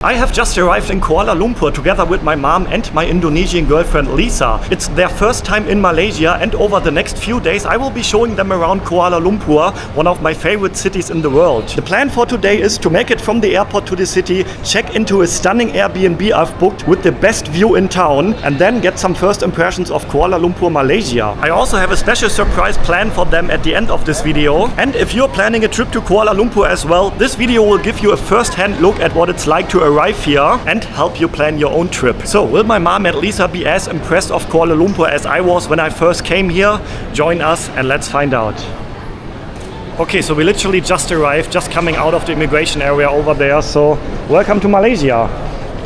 I have just arrived in Kuala Lumpur together with my mom and my Indonesian girlfriend Lisa. It's their first time in Malaysia, and over the next few days I will be showing them around Kuala Lumpur, one of my favorite cities in the world. The plan for today is to make it from the airport to the city, check into a stunning Airbnb I've booked with the best view in town, and then get some first impressions of Kuala Lumpur, Malaysia. I also have a special surprise planned for them at the end of this video, and if you're planning a trip to Kuala Lumpur as well, this video will give you a first-hand look at what it's like to arrive here and help you plan your own trip. So will my mom and Lisa be as impressed of Kuala Lumpur as I was when I first came here? Join us and let's find out. Okay, so we literally just arrived, just coming out of the immigration area over there. So welcome to Malaysia.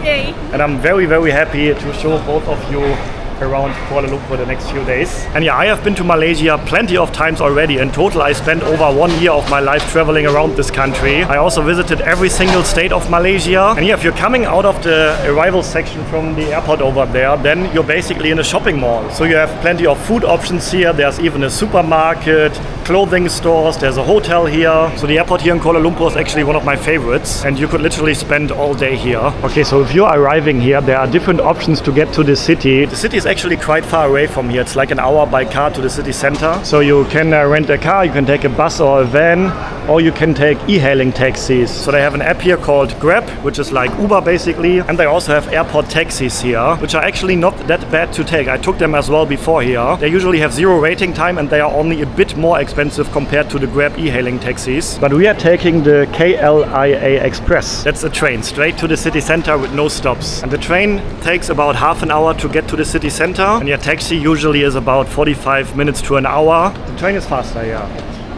Yay. And I'm very, very happy to show both of you around Kuala Lumpur the next few days. And yeah, I have been to Malaysia plenty of times already. In total, I spent over 1 year of my life traveling around this country. I also visited every single state of Malaysia. And yeah, if you're coming out of the arrival section from the airport over there, then you're basically in a shopping mall. So you have plenty of food options here. There's even a supermarket, clothing stores, there's a hotel here. So the airport here in Kuala Lumpur is actually one of my favorites, and you could literally spend all day here. Okay, so if you're arriving here, there are different options to get to the city. The city is actually quite far away from here. It's like an hour by car to the city center. So you can rent a car, you can take a bus or a van, or you can take e-hailing taxis. So they have an app here called Grab, which is like Uber basically, and they also have airport taxis here, which are actually not that bad to take. I took them as well before here. They usually have 0 waiting time, and they are only a bit more expensive compared to the Grab e-hailing taxis. But we are taking the KLIA Express. That's a train straight to the city center with no stops. And the train takes about half an hour to get to the city center, and your taxi usually is about 45 minutes to an hour. The train is faster, yeah.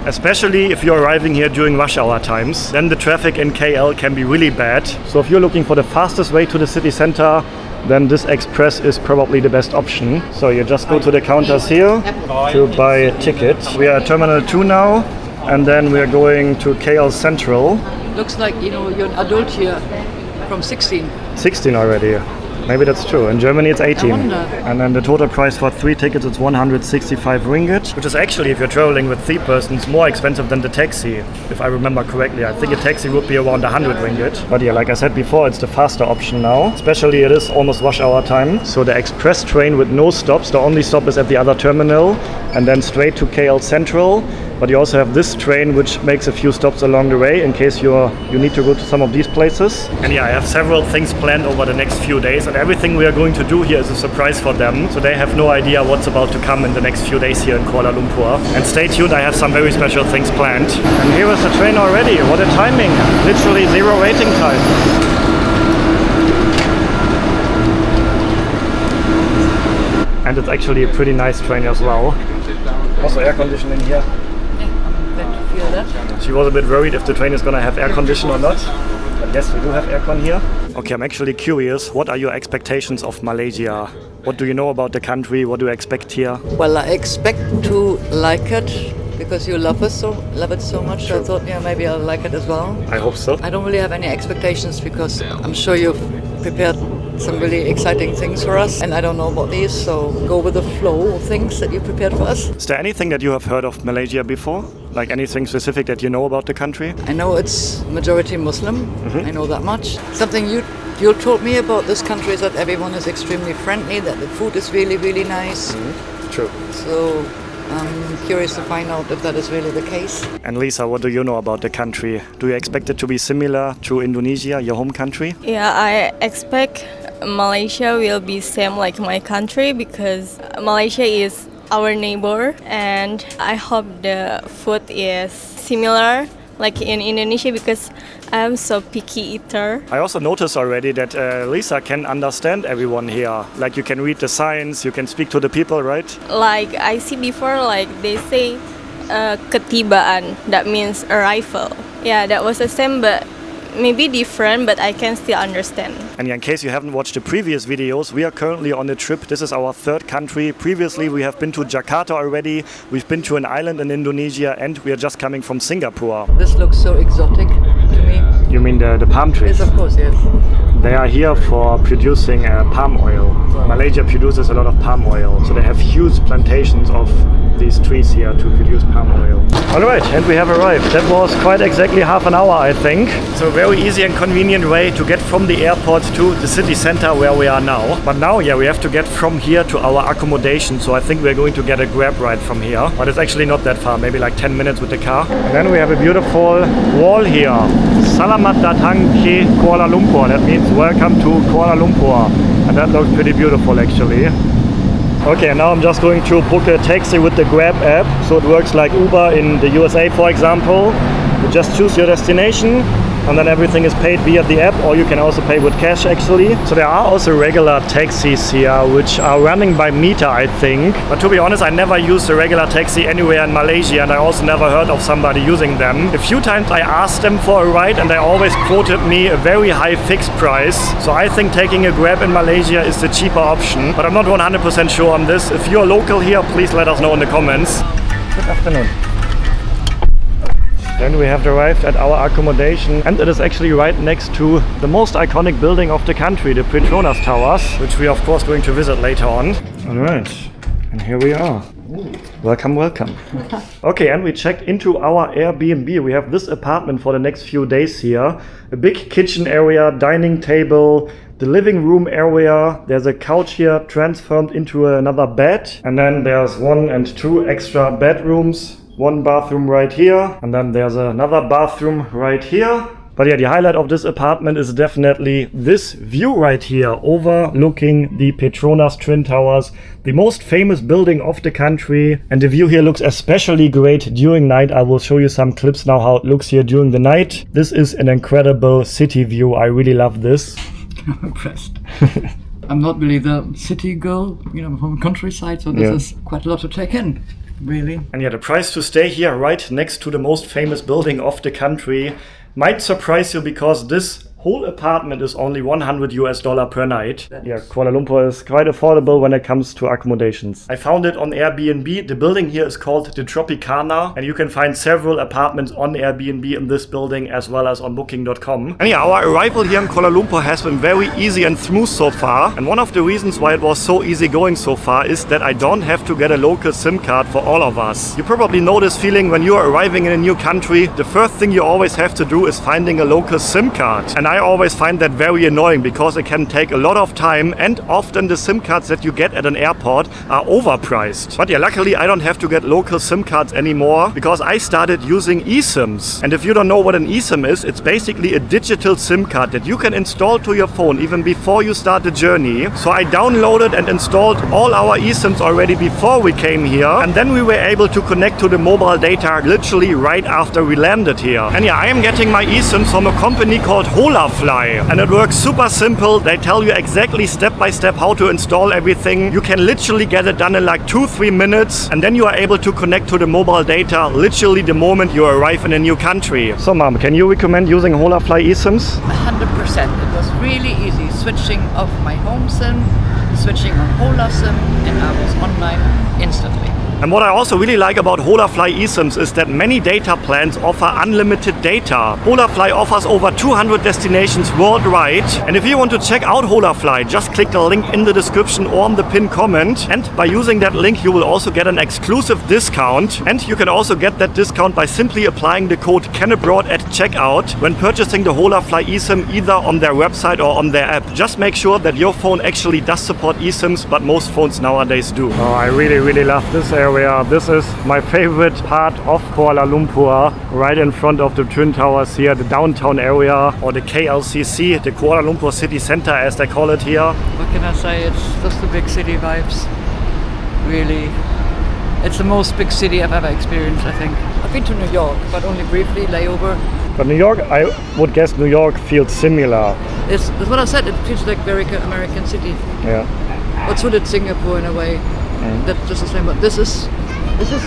Especially if you're arriving here during rush hour times, then the traffic in KL can be really bad. So if you're looking for the fastest way to the city center, then this express is probably the best option. So you just go to the counters here to buy a ticket. We are at Terminal 2 now, and then we are going to KL Central. Looks like, you're an adult here from 16. 16 already. Maybe that's true. In Germany it's 18. I wonder. And then the total price for 3 tickets is 165 ringgit, which is actually, if you're traveling with 3 persons, more expensive than the taxi, if I remember correctly. I think a taxi would be around 100 ringgit. But yeah, like I said before, it's the faster option now. Especially it is almost rush hour time. So the express train with no stops, the only stop is at the other terminal, and then straight to KL Central. But you also have this train which makes a few stops along the way in case you need to go to some of these places. And yeah, I have several things planned over the next few days, and everything we are going to do here is a surprise for them. So they have no idea what's about to come in the next few days here in Kuala Lumpur. And stay tuned, I have some very special things planned. And here is the train already. What a timing. Literally 0 waiting time. And it's actually a pretty nice train as well. Also air conditioning here. Feel that? She was a bit worried if the train is gonna have air condition or not. But yes, we do have aircon here. Okay, I'm actually curious. What are your expectations of Malaysia? What do you know about the country? What do you expect here? Well, I expect to like it because you love it so much. So I thought, maybe I'll like it as well. I hope so. I don't really have any expectations because I'm sure you've prepared some really exciting things for us, and I don't know about these, so go with the flow of things that you prepared for us. Is there anything that you have heard of Malaysia before? Like anything specific that you know about the country? I know it's majority Muslim. I know that much. Something you told me about this country is that everyone is extremely friendly, that the food is really, really nice. True. So I'm curious to find out if that is really the case. And Lisa, what do you know about the country? Do you expect it to be similar to Indonesia, your home country? Yeah, I expect Malaysia will be same like my country because Malaysia is our neighbor, and I hope the food is similar like in Indonesia because I'm so picky eater. I also noticed already that Lisa can understand everyone here. Like you can read the signs, you can speak to the people, right? Like I see before, like they say ketibaan, that means arrival. Yeah, that was the same but maybe different, but I can still understand. And in case you haven't watched the previous videos, we are currently on a trip. This is our 3rd country. Previously we have been to Jakarta already, we've been to an island in Indonesia, and we are just coming from Singapore. This looks so exotic to me. You mean the palm trees? Yes, of course, yes. They are here for producing palm oil. Malaysia produces a lot of palm oil, so they have huge plantations of these trees here to produce palm oil. Alright, and we have arrived. That was quite exactly half an hour, I think. So a very easy and convenient way to get from the airport to the city center where we are now. But now, yeah, we have to get from here to our accommodation. So I think we're going to get a Grab ride from here. But it's actually not that far, maybe like 10 minutes with the car. And then we have a beautiful wall here. Salamat datang ke Kuala Lumpur. That means welcome to Kuala Lumpur. And that looks pretty beautiful actually. Okay, now I'm just going to book a taxi with the Grab app. So it works like Uber in the USA, for example. You just choose your destination and then everything is paid via the app, or you can also pay with cash actually. So there are also regular taxis here which are running by meter, I think. But to be honest, I never used a regular taxi anywhere in Malaysia, and I also never heard of somebody using them. A few times I asked them for a ride and they always quoted me a very high fixed price. So I think taking a Grab in Malaysia is the cheaper option, but I'm not 100% sure on this. If you're local here, please let us know in the comments. Good afternoon. Then we have arrived at our accommodation, and it is actually right next to the most iconic building of the country, the Petronas Towers, which we are of course going to visit later on. Alright, and here we are. Welcome, welcome. Okay, and we checked into our Airbnb. We have this apartment for the next few days here. A big kitchen area, dining table, the living room area. There's a couch here transformed into another bed. And then there's 1 and 2 extra bedrooms. 1 bathroom right here, and then there's another bathroom right here. But yeah, the highlight of this apartment is definitely this view right here, overlooking the Petronas Twin Towers, the most famous building of the country. And the view here looks especially great during night. I will show you some clips now how it looks here during the night. This is an incredible city view. I really love this. I'm impressed. I'm not really the city girl, from the countryside, so this is quite a lot to take in. Really? And yeah, the price to stay here right next to the most famous building of the country might surprise you, because this whole apartment is only $100 per night. Yeah, Kuala Lumpur is quite affordable when it comes to accommodations. I found it on Airbnb. The building here is called the Tropicana, and you can find several apartments on Airbnb in this building as well as on booking.com. And yeah, our arrival here in Kuala Lumpur has been very easy and smooth so far. And one of the reasons why it was so easy going so far is that I don't have to get a local SIM card for all of us. You probably know this feeling when you're arriving in a new country. The first thing you always have to do is finding a local SIM card. And I always find that very annoying, because it can take a lot of time, and often the SIM cards that you get at an airport are overpriced. But yeah, luckily I don't have to get local SIM cards anymore, because I started using eSIMs. And if you don't know what an eSIM is, it's basically a digital SIM card that you can install to your phone even before you start the journey. So I downloaded and installed all our eSIMs already before we came here, and then we were able to connect to the mobile data literally right after we landed here. And yeah, I am getting my eSIMs from a company called Holafly, and it works super simple. They tell you exactly step by step how to install everything. You can literally get it done in like 2-3 minutes, and then you are able to connect to the mobile data literally the moment you arrive in a new country. So mom, can you recommend using Holafly eSIMs? 100%. It was really easy switching off my home SIM, switching on Hola SIM, and I was online instantly. And what I also really like about Holafly eSIMs is that many data plans offer unlimited data. Holafly offers over 200 destinations worldwide. And if you want to check out Holafly, just click the link in the description or on the pinned comment. And by using that link, you will also get an exclusive discount. And you can also get that discount by simply applying the code CANABROAD at checkout when purchasing the Holafly eSIM either on their website or on their app. Just make sure that your phone actually does support eSIMs, but most phones nowadays do. Oh, I really love this area. This is my favorite part of Kuala Lumpur, right in front of the Twin Towers here, the downtown area, or the KLCC, the Kuala Lumpur City Center as they call it here. What can I say? It's just the big city vibes. Really. It's the most big city I've ever experienced, I think. I've been to New York, but only briefly, layover. But New York, I would guess New York feels similar. It's what I said, it feels like very American city. Yeah. But so did Singapore in a way. That's just the same, but this is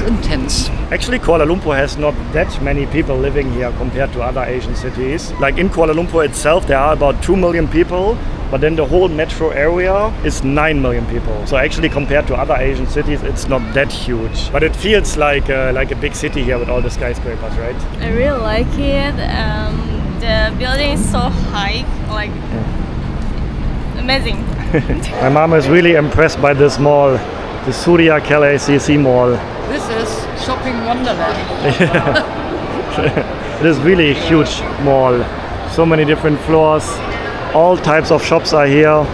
intense. Actually, Kuala Lumpur has not that many people living here compared to other Asian cities. Like in Kuala Lumpur itself, there are about 2 million people, but then the whole metro area is 9 million people. So actually, compared to other Asian cities, it's not that huge. But it feels like a big city here with all the skyscrapers, right? I really like it. The building is so high, like amazing. My mom is really impressed by this mall, the Surya KLCC mall. This shopping wonderland. It is really a huge mall. So many different floors. All types of shops are here.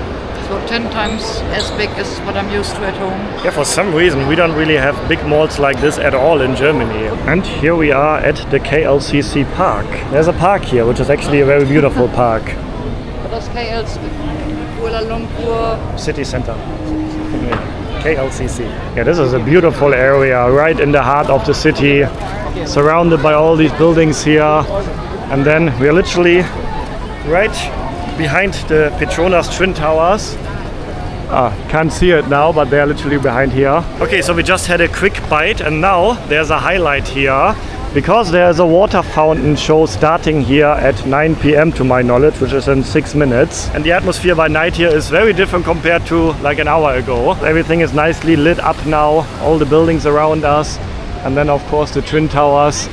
So 10 times as big as what I'm used to at home. Yeah, for some reason we don't really have big malls like this at all in Germany. And here we are at the KLCC park. There's a park here, which is actually a very beautiful park. What does KLC? Kuala Lumpur City Center. KLCC. Yeah, this is a beautiful area right in the heart of the city, surrounded by all these buildings here. And then we are literally right behind the Petronas Twin Towers. Can't see it now, but they are literally behind here. Okay, so we just had a quick bite and now there's a highlight here because there's a water fountain show starting here at 9 p.m. to my knowledge, which is in 6 minutes. And the atmosphere by night here is very different compared to like an hour ago. Everything is nicely lit up now, all the buildings around us, and then of course the Twin Towers.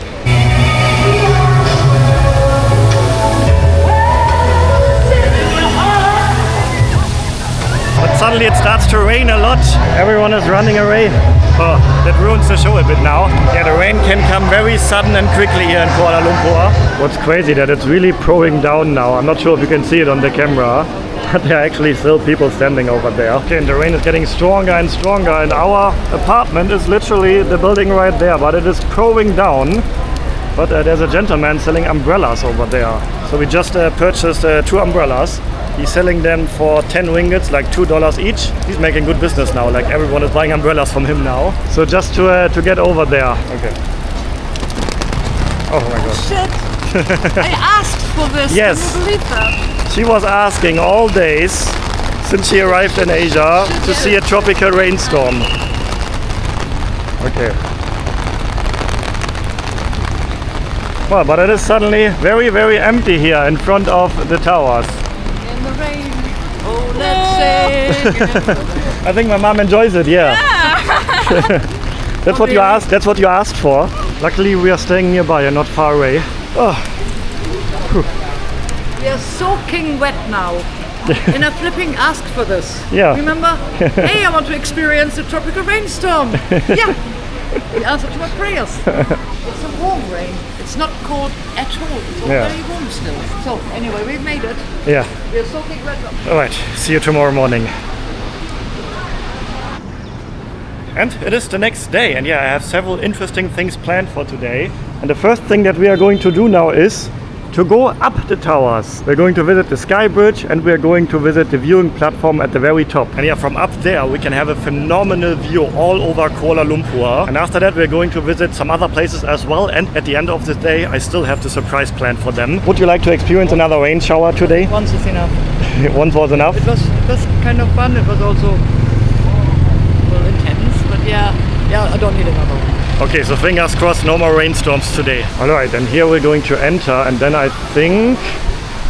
But suddenly it starts to rain a lot. Everyone is running away. Oh, that ruins the show a bit now. Yeah, the rain can come very sudden and quickly here in Kuala Lumpur. What's crazy that it's really pouring down now. I'm not sure if you can see it on the camera, but there are actually still people standing over there. Okay, and the rain is getting stronger and stronger, and our apartment is literally the building right there, but it is pouring down. But there's a gentleman selling umbrellas over there. So we just purchased 2 umbrellas. He's selling them for 10 ringgits, like $2 each. He's making good business now, like everyone is buying umbrellas from him now. So just to get over there. Okay. Oh my god. Shit! I asked for this. Yes. Can you believe that? She was asking all days since she arrived in Asia to see a tropical rainstorm. Okay. Well, but it is suddenly very, very empty here in front of the towers. In the rain. Oh, let's sing. I think my mom enjoys it, yeah. That's what you asked. That's what you asked for. Luckily, we are staying nearby and not far away. Oh. We are soaking wet now. And I flipping asked for this. Yeah. Remember? Hey, I want to experience a tropical rainstorm. Yeah. The answer to my prayers. It's a warm rain. It's not cold at all. It's all very warm still. So anyway, we've made it. Yeah. We are soaking wet. All right. See you tomorrow morning. And it is the next day, and yeah, I have several interesting things planned for today. And the first thing that we are going to do now is to go up the towers. We're going to visit the Sky Bridge and we're going to visit the viewing platform at the very top. And yeah, from up there we can have a phenomenal view all over Kuala Lumpur. And after that we're going to visit some other places as well. And at the end of the day I still have the surprise planned for them. Would you like to experience another rain shower today? Once is enough. Once was enough? It was kind of fun. It was also intense, but yeah, I don't need another one. Okay, so fingers crossed, no more rainstorms today. Alright, and here we're going to enter, and then I think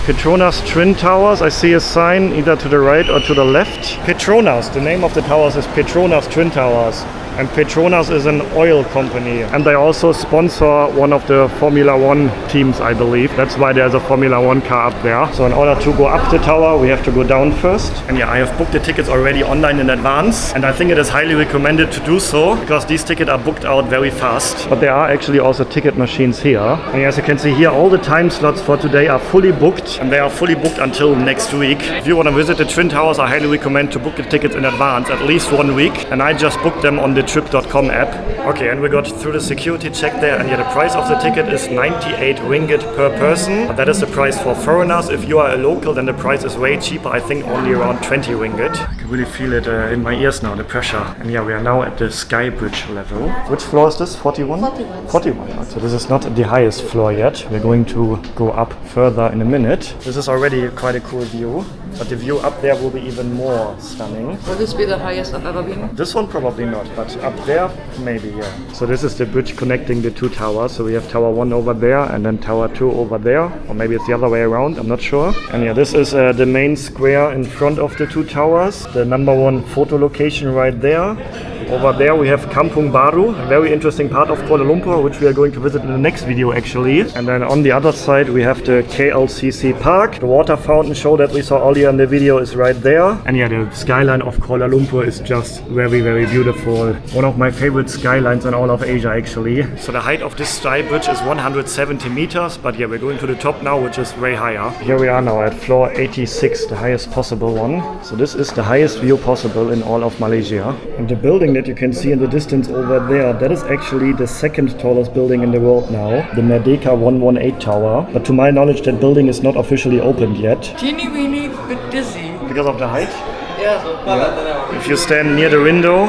Petronas Twin Towers. I see a sign either to the right or to the left. Petronas, the name of the towers is Petronas Twin Towers. And Petronas is an oil company. And they also sponsor one of the Formula 1 teams, I believe. That's why there's a Formula 1 car up there. So in order to go up the tower, we have to go down first. And yeah, I have booked the tickets already online in advance. And I think it is highly recommended to do so, because these tickets are booked out very fast. But there are actually also ticket machines here. And as you can see here, all the time slots for today are fully booked. And they are fully booked until next week. If you want to visit the Twin Towers, I highly recommend to book the tickets in advance, at least 1 week. And I just booked them on the trip.com app. Okay, and we got through the security check there, and yeah, the price of the ticket is 98 ringgit per person. That is the price for foreigners. If you are a local, then the price is way cheaper. I think only around 20 ringgit. I can really feel it in my ears now, the pressure. And yeah, we are now at the Sky Bridge level. Which floor is this? 41? 41. 41. So this is not the highest floor yet. We're going to go up further in a minute. This is already quite a cool view, but the view up there will be even more stunning. Will this be the highest I've ever been? This one probably not, but up there maybe, yeah. So this is the bridge connecting the two towers. So we have Tower 1 over there and then Tower 2 over there, or maybe it's the other way around, I'm not sure. And yeah, this is the main square in front of the two towers. The number 1 photo location right there. Over there we have Kampung Baru, a very interesting part of Kuala Lumpur, which we are going to visit in the next video actually. And then on the other side we have the KLCC Park. The water fountain show that we saw earlier in the video is right there. And yeah, the skyline of Kuala Lumpur is just very, very beautiful. One of my favorite skylines in all of Asia actually. So the height of this sky bridge is 170 meters, but yeah, we're going to the top now, which is way higher. Here we are now at floor 86, the highest possible one. So this is the highest view possible in all of Malaysia. And the building that you can see in the distance over there, that is actually the second tallest building in the world now, the Merdeka 118 Tower. But to my knowledge, that building is not officially opened yet. Teeny weeny, bit dizzy. Because of the height? Yeah. If you stand near the window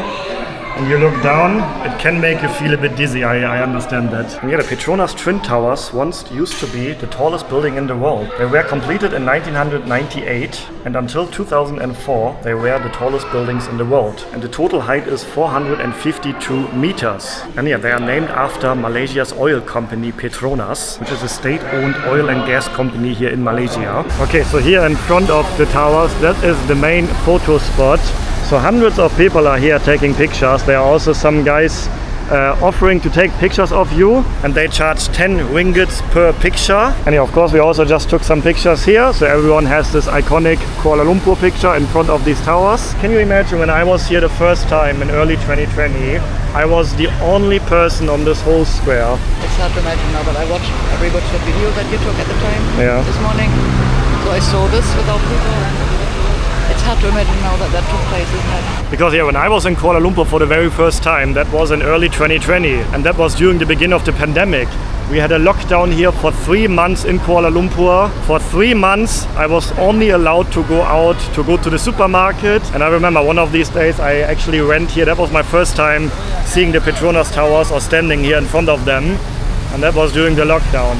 and you look down, it can make you feel a bit dizzy, I understand that. And yeah, the Petronas Twin Towers once used to be the tallest building in the world. They were completed in 1998, and until 2004 they were the tallest buildings in the world. And the total height is 452 meters. And yeah, they are named after Malaysia's oil company Petronas, which is a state-owned oil and gas company here in Malaysia. Okay, so here in front of the towers, that is the main photo spot. So hundreds of people are here taking pictures. There are also some guys offering to take pictures of you, and they charge 10 ringgits per picture. And yeah, of course we also just took some pictures here, so everyone has this iconic Kuala Lumpur picture in front of these towers. Can you imagine when I was here the first time in early 2020, I was the only person on this whole square. It's hard to imagine now, but I watched that video that you took at the time this morning. So I saw this without people, and it's hard to imagine now that took place, isn't it? Because yeah, when I was in Kuala Lumpur for the very first time, that was in early 2020, and that was during the beginning of the pandemic. We had a lockdown here for 3 months in Kuala Lumpur. For 3 months I was only allowed to go out, to go to the supermarket. And I remember one of these days I actually went here. That was my first time seeing the Petronas Towers or standing here in front of them. And that was during the lockdown.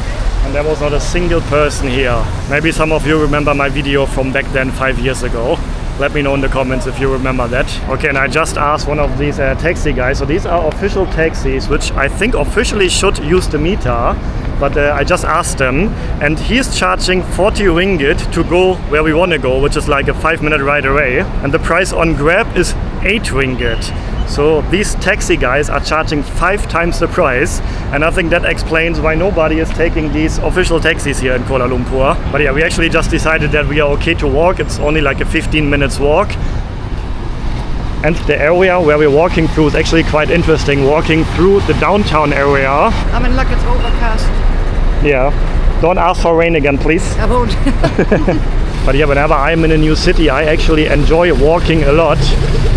And there was not a single person here. Maybe some of you remember my video from back then, 5 years ago. Let me know in the comments if you remember that. Okay, and I just asked one of these taxi guys. So these are official taxis, which I think officially should use the meter. But I just asked them, and he's charging 40 ringgit to go where we want to go, which is like a 5-minute ride away. And the price on Grab is 8 ringgit. So these taxi guys are charging 5 times the price, and I think that explains why nobody is taking these official taxis here in Kuala Lumpur. But yeah, we actually just decided that we are okay to walk. It's only like a 15 minutes walk. And the area where we're walking through is actually quite interesting, walking through the downtown area. I mean, look, it's overcast. Yeah, don't ask for rain again, please. I won't. But yeah, whenever I'm in a new city, I actually enjoy walking a lot,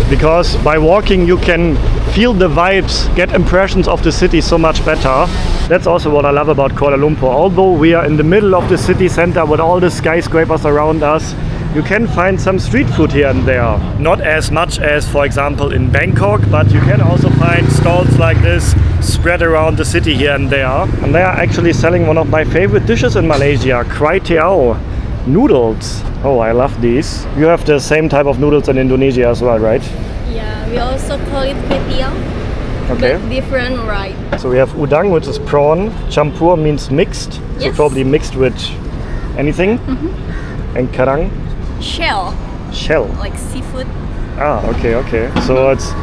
because by walking you can feel the vibes, get impressions of the city so much better. That's also what I love about Kuala Lumpur. Although we are in the middle of the city center with all the skyscrapers around us, you can find some street food here and there. Not as much as, for example, in Bangkok, but you can also find stalls like this spread around the city here and there. And they are actually selling one of my favorite dishes in Malaysia, Kway Teow noodles. Oh, I love these. You have the same type of noodles in Indonesia as well, right? Yeah, we also call it kwetiao. Okay. But different, right? So we have udang, which is prawn. Champur means mixed. Yes. So probably mixed with anything. And karang? Shell, Shell. like seafood. Ah, okay. So it's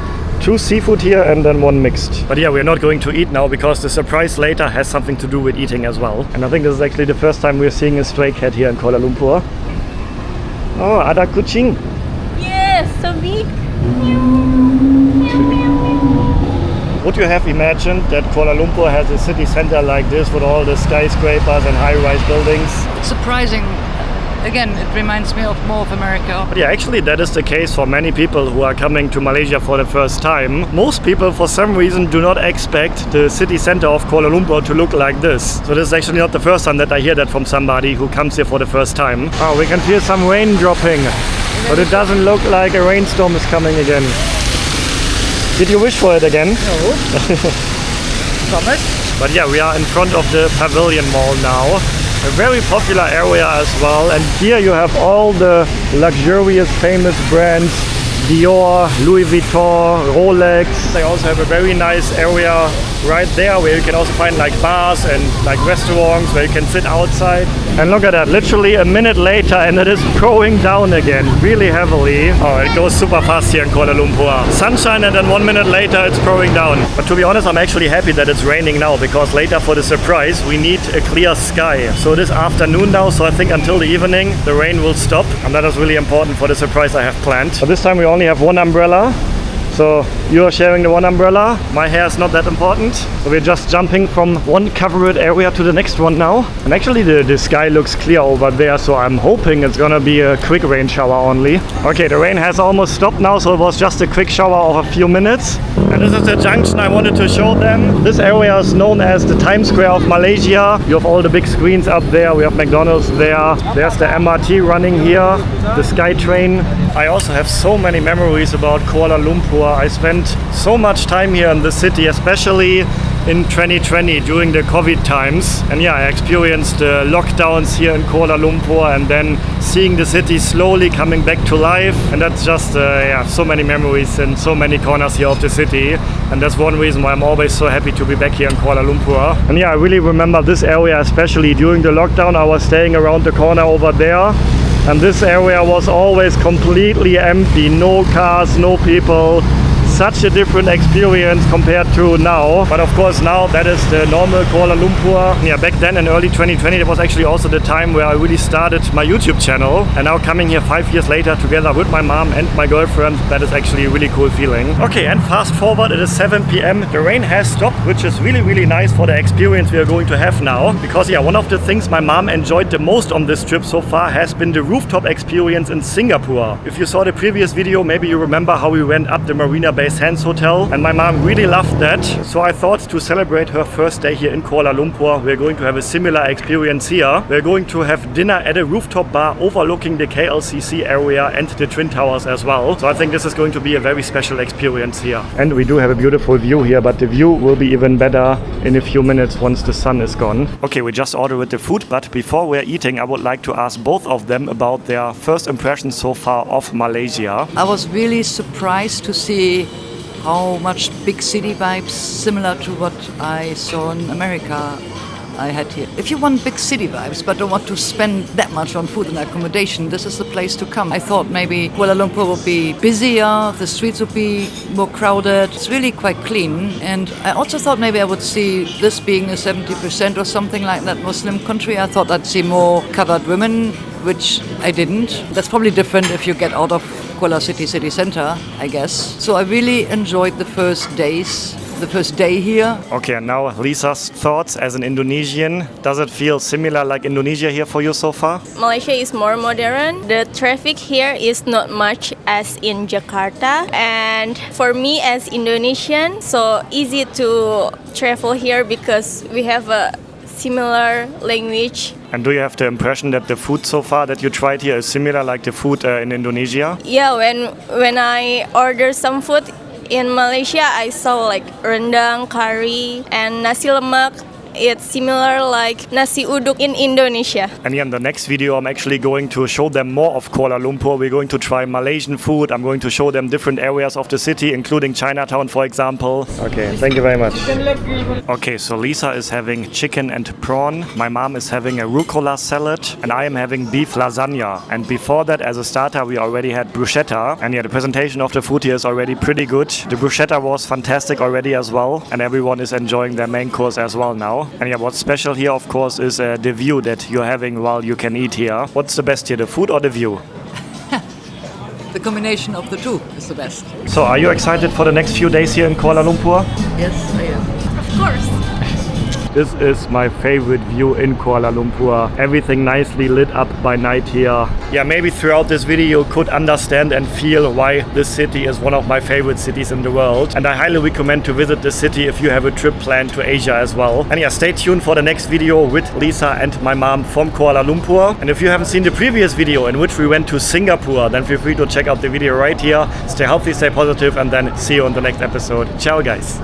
2 seafood here and then 1 mixed. But yeah, we're not going to eat now because the surprise later has something to do with eating as well. And I think this is actually the first time we're seeing a stray cat here in Kuala Lumpur. Oh, ada kucing. Yes, so big. Would you have imagined that Kuala Lumpur has a city center like this with all the skyscrapers and high-rise buildings? Surprising. Again, it reminds me of more of America. But yeah, actually that is the case for many people who are coming to Malaysia for the first time. Most people for some reason do not expect the city center of Kuala Lumpur to look like this. So this is actually not the first time that I hear that from somebody who comes here for the first time. Oh, we can feel some rain dropping, but it doesn't look like a rainstorm is coming again. Did you wish for it again? No. Promise. But yeah, we are in front of the Pavilion Mall now. A very popular area as well, and here you have all the luxurious famous brands: Dior, Louis Vuitton, Rolex. They also have a very nice area right there, where you can also find like bars and like restaurants where you can sit outside. And look at that, literally a minute later and it is pouring down again, really heavily. Oh, it goes super fast here in Kuala Lumpur. Sunshine and then 1 minute later it's pouring down. But to be honest, I'm actually happy that it's raining now, because later for the surprise we need a clear sky. So it is afternoon now, so I think until the evening the rain will stop, and that is really important for the surprise I have planned. But this time we only have one umbrella. So you're sharing the one umbrella. My hair is not that important. So we're just jumping from one covered area to the next one now. And actually the sky looks clear over there, so I'm hoping it's gonna be a quick rain shower only. Okay, the rain has almost stopped now, so it was just a quick shower of a few minutes. And this is the junction I wanted to show them. This area is known as the Times Square of Malaysia. You have all the big screens up there. We have McDonald's there. There's the MRT running here, the SkyTrain. I also have so many memories about Kuala Lumpur. I spent so much time here in the city, especially in 2020 during the COVID times. And yeah, I experienced the lockdowns here in Kuala Lumpur and then seeing the city slowly coming back to life. And that's just, yeah, so many memories and so many corners here of the city. And that's one reason why I'm always so happy to be back here in Kuala Lumpur. And yeah, I really remember this area, especially during the lockdown. I was staying around the corner over there. And this area was always completely empty, no cars, no people. Such a different experience compared to now. But of course now that is the normal Kuala Lumpur. Yeah, back then in early 2020 that was actually also the time where I really started my YouTube channel. And now coming here 5 years later together with my mom and my girlfriend, that is actually a really cool feeling. Okay, and fast forward, it is 7 p.m. The rain has stopped, which is really nice for the experience we are going to have now. Because yeah, one of the things my mom enjoyed the most on this trip so far has been the rooftop experience in Singapore. If you saw the previous video, maybe you remember how we went up the Marina Bay Sands Hotel, and my mom really loved that. So I thought to celebrate her first day here in Kuala Lumpur, we're going to have a similar experience here. We're going to have dinner at a rooftop bar overlooking the KLCC area and the Twin Towers as well. So I think this is going to be a very special experience here. And we do have a beautiful view here, but the view will be even better in a few minutes once the sun is gone. Okay, we just ordered the food, but before we're eating, I would like to ask both of them about their first impressions so far of Malaysia. I was really surprised to see how much big city vibes, similar to what I saw in America, I had here. If you want big city vibes but don't want to spend that much on food and accommodation, this is the place to come. I thought maybe Kuala Lumpur would be busier, the streets would be more crowded. It's really quite clean. And I also thought maybe I would see this being a 70% or something like that Muslim country. I thought I'd see more covered women, which I didn't. That's probably different if you get out of Kuala city center, I guess. So I really enjoyed the first day here. Okay, and now Lisa's thoughts as an Indonesian. Does it feel similar like Indonesia here for you so far? Malaysia is more modern. The traffic here is not much as in Jakarta. And for me as Indonesian, so easy to travel here because we have a similar language. And do you have the impression that the food so far that you tried here is similar like the food in Indonesia? Yeah, when I ordered some food in Malaysia, I saw like rendang, curry, and nasi lemak. It's similar like nasi uduk in Indonesia. And in the next video, I'm actually going to show them more of Kuala Lumpur. We're going to try Malaysian food. I'm going to show them different areas of the city, including Chinatown, for example. Okay, thank you very much. Okay, so Lisa is having chicken and prawn. My mom is having a rucola salad. And I am having beef lasagna. And before that, as a starter, we already had bruschetta. And yeah, the presentation of the food here is already pretty good. The bruschetta was fantastic already as well. And everyone is enjoying their main course as well now. And yeah, what's special here, of course, is the view that you're having while you can eat here. What's the best here, the food or the view? The combination of the two is the best. So, are you excited for the next few days here in Kuala Lumpur? Yes, I am. Of course. This is my favorite view in Kuala Lumpur. Everything nicely lit up by night here. Yeah, maybe throughout this video you could understand and feel why this city is one of my favorite cities in the world. And I highly recommend to visit the city if you have a trip planned to Asia as well. And yeah, stay tuned for the next video with Lisa and my mom from Kuala Lumpur. And if you haven't seen the previous video in which we went to Singapore, then feel free to check out the video right here. Stay healthy, stay positive, and then see you on the next episode. Ciao, guys.